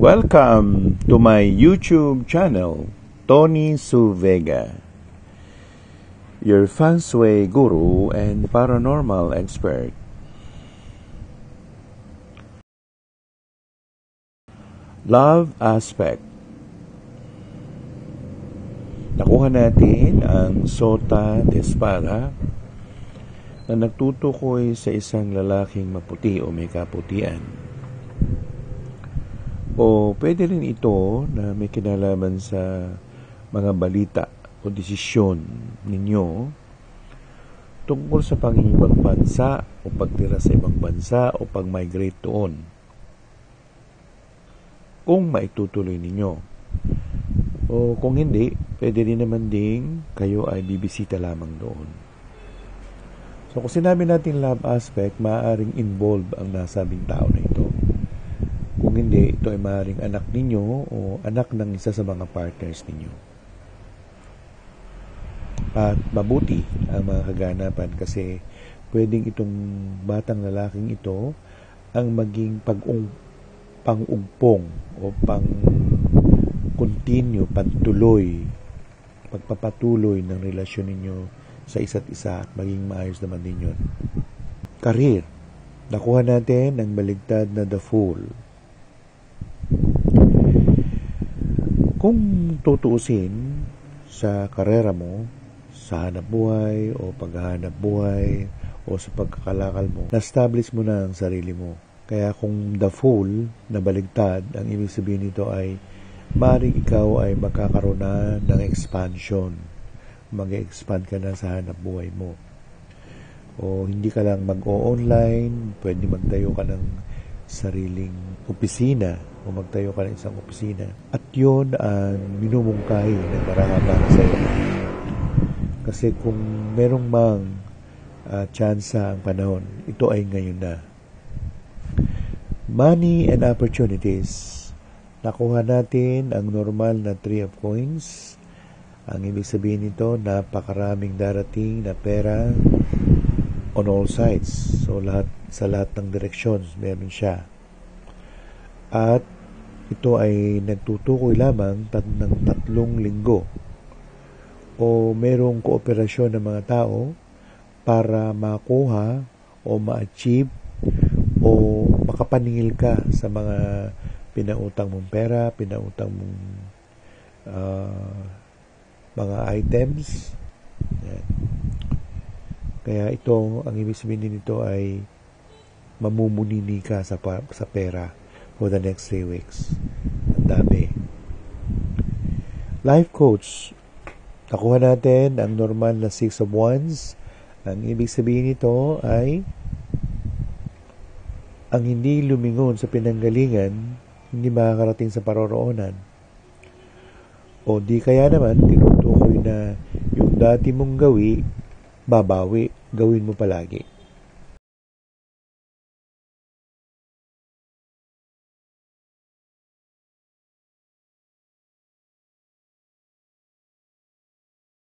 Welcome to my YouTube channel, Tony Su Vega, your feng shui guru and paranormal expert. Love aspect. Nakuha natin ang Sota de Espada na nagtutukoy sa isang lalaking maputi o may kaputian. O pwede rin ito na may kinalaman sa mga balita o desisyon ninyo tungkol sa pangingibang bansa o pagtira sa ibang bansa o pag-migrate doon. Kung maitutuloy ninyo. O kung hindi, pwede rin naman ding kayo ay bibisita lamang doon. So kung sinabi natin love aspect, maaaring involve ang nasabing tao na ito. Kung hindi, ito ay maaaring anak ninyo o anak ng isa sa mga partners ninyo. At mabuti ang mga kaganapan kasi pwedeng itong batang lalaking ito ang maging pang-ugpong o pang-continue, pagpapatuloy ng relasyon ninyo sa isa't isa at maging maayos naman din yun. Career. Nakuha natin ang baligtad na The Fool. Kung tutuusin sa karera mo, sa hanap buhay o paghahanap buhay o sa pagkakalakal mo, na-establish mo na ang sarili mo. Kaya kung the fool na baligtad, ang ibig sabihin nito ay maaaring ikaw ay magkakaroon na ng expansion. Mag-expand ka na sa hanap buhay mo. O hindi ka lang mag-o-online, pwede magtayo ka ng sariling opisina o magtayo ka ng isang opisina. At yun ang minumungkahi ng marahaba sa iyo. Kasi kung merong mang tsansa ang panahon, ito ay ngayon na. Money and opportunities. Nakuha natin ang normal na Three of Coins. Ang ibig sabihin nito, napakaraming darating na pera on all sides. So sa lahat ng directions, meron siya. At ito ay nagtutukoy lamang ng 3 linggo. O merong kooperasyon ng mga tao para makuha o ma-achieve o makapaningil ka sa mga pinautang mong pera, pinautang mong mga items. Yan. Kaya ito, ang ibig sabihin nito ay mamumunini ka sa pera for the next 3 weeks. Ang dami. Life coach. Nakuha natin ang normal na 6 of Wands. Ang ibig sabihin nito ay ang hindi lumingon sa pinanggalingan, hindi makakarating sa paroroonan. O di kaya naman, tinutukoy na yung dati mong babawi, gawin mo palagi.